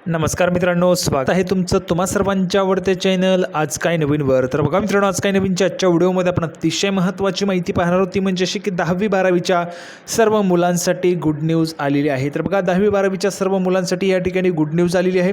नमस्कार मित्रांनो, स्वागत आहे तुमचं तुम्हा सर्वांच्या आवडते चॅनल आज काय नवीनवर. तर बघा मित्रांनो, आज काय नवीनच्या आजच्या व्हिडिओमध्ये आपण अतिशय महत्त्वाची माहिती पाहणार होती, म्हणजे अशी की 10वी-12वीच्या सर्व मुलांसाठी गुड न्यूज आलेली आहे. तर बघा 10वी-12वीच्या सर्व मुलांसाठी या ठिकाणी गुड न्यूज आलेली आहे.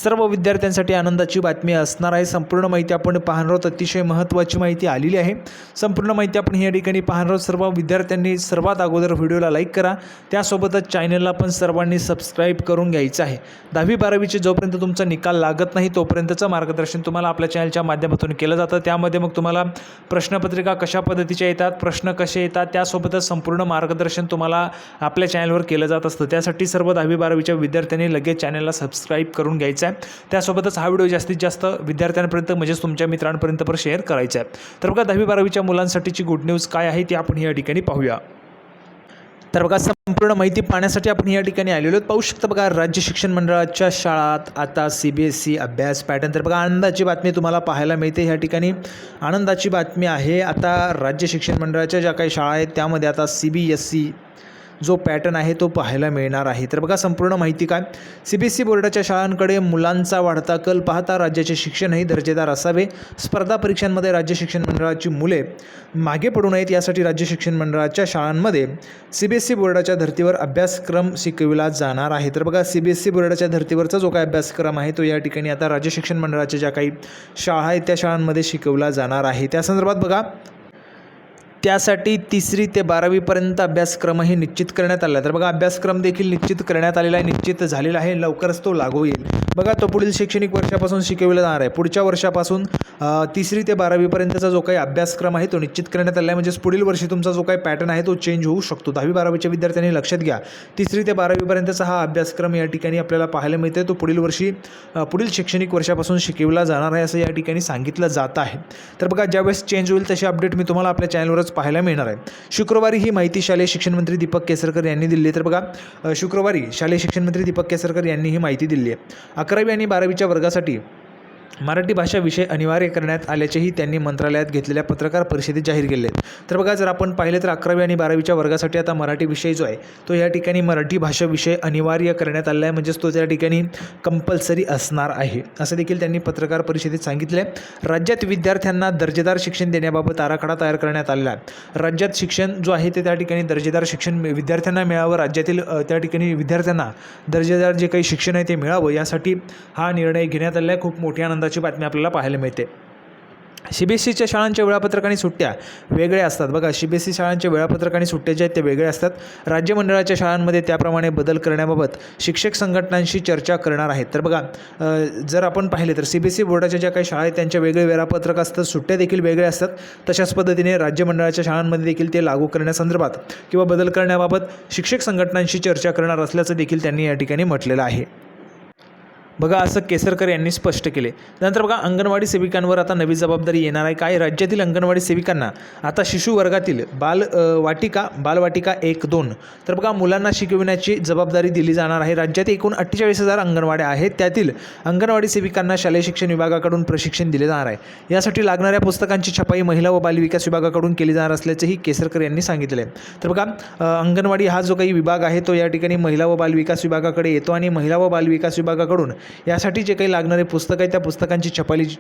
सर्व विद्यार्थ्यांसाठी आनंदाची बातमी असणार आहे. संपूर्ण माहिती आपण पाहणार आहोत. अतिशय महत्त्वाची माहिती आलेली आहे. संपूर्ण माहिती आपण या ठिकाणी पाहणार आहोत. सर्व विद्यार्थ्यांनी सर्वात अगोदर व्हिडिओला लाईक करा, त्यासोबतच चॅनलला पण सर्वांनी सबस्क्राईब करून घ्यायचं आहे. 10वी-12वीचे जोपर्यंत तुमचा निकाल लागत नाही तोपर्यंतचं मार्गदर्शन तुम्हाला आपल्या चॅनलच्या माध्यमातून केलं जातं. त्यामध्ये मग तुम्हाला प्रश्नपत्रिका कशा पद्धतीच्या येतात, प्रश्न कसे येतात, त्यासोबतच संपूर्ण मार्गदर्शन तुम्हाला आपल्या चॅनलवर केलं जात असतं. त्यासाठी सर्व 10वी-12वीच्या विद्यार्थ्यांनी लगेच चॅनलला सबस्क्राईब करून घ्यायचं आहे. त्यासोबतच हा व्हिडिओ जास्तीत जास्त विद्यार्थ्यांपर्यंत म्हणजेच तुमच्या मित्रांपर्यंत पण शेअर करायचा आहे. तर बघा 10वी-12वीच्या मुलांसाठीची गुड न्यूज काय आहे ती आपण या ठिकाणी पाहूया. तर बघा संपूर्ण माहिती पाहण्यासाठी आपण या ठिकाणी आलेलो आहोत. पाहू शकता बघा, राज्य शिक्षण मंडळाच्या शाळात आता CBSE अभ्यास पॅटर्न. तर बघा आनंदाची बातमी तुम्हाला पाहायला मिळते. या ठिकाणी आनंदाची बातमी आहे. आता राज्य शिक्षण मंडळाच्या ज्या काही शाळा आहेत त्यामध्ये आता CBSE जो पॅटर्न आहे तो पाहायला मिळणार आहे. तर बघा संपूर्ण माहिती काय, CBSE बोर्डाच्या शाळांकडे मुलांचा वाढता कल पाहता राज्याचे शिक्षणही दर्जेदार असावे. स्पर्धा परीक्षांमध्ये राज्य शिक्षण मंडळाची मुले मागे पडू नयेत यासाठी राज्य शिक्षण मंडळाच्या शाळांमध्ये CBSE बोर्डाच्या धर्तीवर अभ्यासक्रम शिकविला जाणार आहे. तर बघा CBSE बोर्डाच्या धर्तीवरचा जो काही अभ्यासक्रम आहे तो या ठिकाणी आता राज्य शिक्षण मंडळाच्या ज्या काही शाळा आहेत त्या शाळांमध्ये शिकवला जाणार आहे. त्या संदर्भात बघा, त्यासाठी 3री ते 12वीपर्यंत अभ्यासक्रमही निश्चित करण्यात आला आहे. तर बघा अभ्यासक्रम देखील निश्चित करण्यात आलेला आहे, निश्चित झालेला आहे. लवकरच तो लागू होईल. बघा तो पुढील शैक्षणिक वर्षापासून शिकवला जाणार आहे. पुढच्या वर्षापासून 3री ते 12वीपर्यंतचा जो काही अभ्यासक्रम आहे तो निश्चित करण्यात आला आहे. म्हणजेच पुढील वर्षी तुमचा जो काही पॅटर्न आहे तो चेंज होऊ शकतो. 10वी-12वीच्या विद्यार्थ्यांनी लक्षात घ्या, 3री ते 12वीपर्यंतचा हा अभ्यासक्रम या ठिकाणी आपल्याला पाहायला मिळतो. तो पुढील वर्षी पुढील शैक्षणिक वर्षापासून शिकवला जाणार आहे असं या ठिकाणी सांगितलं जात आहे. तर बघा ज्यावेळेस चेंज होईल तशी अपडेट मी तुम्हाला आपल्या चॅनलवरच पाहायला मिळणार आहे. शुक्रवारी ही माहिती शालेय शिक्षण मंत्री दीपक केसरकर यांनी दिली आहे. तर बघा शुक्रवारी शालेय शिक्षण मंत्री दीपक केसरकर यांनी ही माहिती दिली आहे. 11वी आणि 12वीच्या वर्गासाठी मराठी भाषा विषय अनिवार्य करण्यात आल्याचेही त्यांनी मंत्रालयात घेतलेल्या पत्रकार परिषदेत जाहीर केले आहेत. तर बघा जर आपण पाहिले तर 11वी आणि 12वीच्या वर्गासाठी आता मराठी विषय जो आहे तो या ठिकाणी मराठी भाषा विषय अनिवार्य करण्यात आला आहे. म्हणजेच तो त्या ठिकाणी कंपल्सरी असणार आहे असं देखील त्यांनी पत्रकार परिषदेत सांगितले आहे. राज्यात विद्यार्थ्यांना दर्जेदार शिक्षण देण्याबाबत आराखडा तयार करण्यात आलेला आहे. राज्यात शिक्षण जो आहे ते त्या ठिकाणी दर्जेदार शिक्षण विद्यार्थ्यांना मिळावं, राज्यातील त्या ठिकाणी विद्यार्थ्यांना दर्जेदार जे काही शिक्षण आहे ते मिळावं यासाठी हा निर्णय घेण्यात आलेला आहे. खूप मोठ्या आनंदाची बातमी आपल्याला पाहायला मिळते. CBSEच्या शाळांच्या वेळापत्रक आणि सुट्ट्या वेगळ्या असतात. बघा CBSE शाळांच्या वेळापत्रक आणि सुट्ट्या ज्या आहेत त्या वेगळ्या असतात. राज्य मंडळाच्या शाळांमध्ये त्याप्रमाणे बदल करण्याबाबत शिक्षक संघटनांशी चर्चा करणार आहेत. तर बघा जर आपण पाहिले तर CBSE बोर्डाच्या ज्या काही शाळा आहेत त्यांच्या वेगळे वेळापत्रक असतात, सुट्ट्या देखील वेगळ्या असतात. तशाच पद्धतीने राज्य मंडळाच्या शाळांमध्ये देखील ते लागू करण्यासंदर्भात किंवा बदल करण्याबाबत शिक्षक संघटनांशी चर्चा करणार असल्याचं देखील त्यांनी या ठिकाणी म्हटलेलं आहे. बघा असं केसरकर यांनी स्पष्ट केले. नंतर बघा अंगणवाडी सेविकांवर आता नवी जबाबदारी येणार आहे. काय, राज्यातील अंगणवाडी सेविकांना आता शिशु वर्गातील बालवाटिका 1-2 तर बघा मुलांना शिकविण्याची जबाबदारी दिली जाणार आहे. राज्यात एकूण 48,000 अंगणवाड्या आहेत. त्यातील अंगणवाडी सेविकांना शालेय शिक्षण विभागाकडून प्रशिक्षण दिले जाणार आहे. यासाठी लागणाऱ्या पुस्तकांची छपाई महिला व बालविकास विभागाकडून केली जाणार असल्याचेही केसरकर यांनी सांगितले आहे. तर बघा अंगणवाडी हा जो काही विभाग आहे तो या ठिकाणी महिला व बालविकास विभागाकडे येतो आणि महिला व बालविकास विभागाकडून यासाठी जे काही लागणारे पुस्तक आहे त्या पुस्तकांची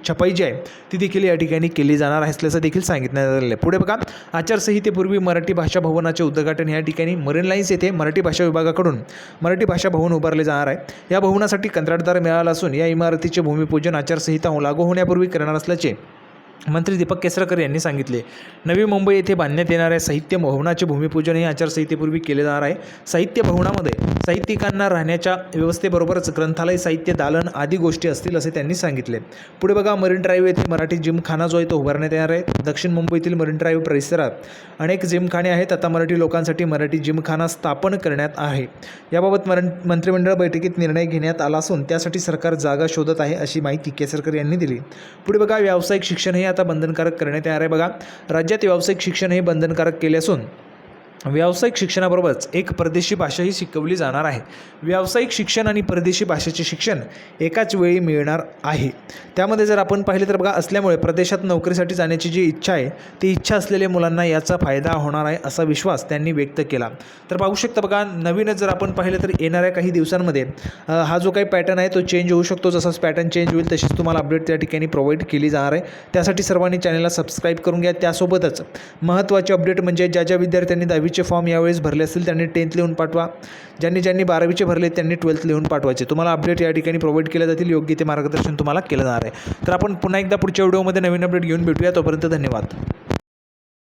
छपाई जी आहे ती देखील या ठिकाणी केली जाणार असल्याचं देखील सांगितण्यात आलेलं आहे. पुढे बघा आचारसंहितेपूर्वी मराठी भाषा भवनाचे उद्घाटन या ठिकाणी मरीन लाईन्स येथे मराठी भाषा विभागाकडून मराठी भाषा भवन उभारले जाणार आहे. या भवनासाठी कंत्राटदार मिळाला असून या इमारतीचे भूमिपूजन आचारसंहिता लागू होण्यापूर्वी करणार असल्याचे मंत्री दीपक केसरकर यांनी सांगितले. नवी मुंबई येथे बांधण्यात येणाऱ्या साहित्य भवनाचे भूमिपूजन हे आचारसंहितेपूर्वी केले जाणार आहे. साहित्य भवनामध्ये साहित्यिकांना राहण्याच्या व्यवस्थेबरोबरच ग्रंथालय, साहित्य दालन आदी गोष्टी असतील असे त्यांनी सांगितले. पुढे बघा मरीन ड्राईव्ह येथे मराठी जिमखाना जो आहे तो उभारण्यात येणार आहे. दक्षिण मुंबईतील मरीन ड्राईव्ह परिसरात अनेक जिमखाने आहेत. आता मराठी लोकांसाठी मराठी जिमखाना स्थापन करण्यात आहे. याबाबत मंत्रिमंडळ बैठकीत निर्णय घेण्यात आला असून त्यासाठी सरकार जागा शोधत आहे अशी माहिती केसरकर यांनी दिली. पुढे बघा व्यावसायिक शिक्षण हे आता बंधनकारक करण्यात येणार आहे. बघा राज्यात व्यावसायिक शिक्षण हे बंधनकारक केले असून व्यावसायिक शिक्षणाबरोबरच एक परदेशी भाषाही शिकवली जाणार आहे. व्यावसायिक शिक्षण आणि परदेशी भाषेचे शिक्षण एकाच वेळी मिळणार आहे. त्यामध्ये जर आपण पाहिलं तर बघा, असल्यामुळे प्रदेशात नोकरीसाठी जाण्याची जी इच्छा आहे ती इच्छा असलेल्या मुलांना याचा फायदा होणार आहे असा विश्वास त्यांनी व्यक्त केला. तर पाहू शकता बघा, नवीनच जर आपण पाहिलं तर येणाऱ्या काही दिवसांमध्ये हा जो काही पॅटर्न आहे तो चेंज होऊ शकतो. जसाच पॅटर्न चेंज होईल तशीच तुम्हाला अपडेट त्या ठिकाणी प्रोव्हाइड केली जाणार आहे. त्यासाठी सर्वांनी चॅनलला सबस्क्राईब करून घ्या. त्यासोबतच महत्त्वाचे अपडेट म्हणजे ज्या विद्यार्थ्यांनी 10वीचे फॉर्म यावेळेस भरले असतील त्यांनी 10th लिहून पाठवा. ज्यांनी 12वीचे भरले त्यांनी 12th लिहून पाठवायचे. तुम्हाला अपडेट या ठिकाणी प्रोव्हाइड केले जातील. योग्य ते मार्गदर्शन तुम्हाला केलं जाणार आहे. तर आपण पुन्हा एकदा पुढच्या व्हिडिओमध्ये नवीन अपडेट घेऊन भेटूया. तोपर्यंत धन्यवाद.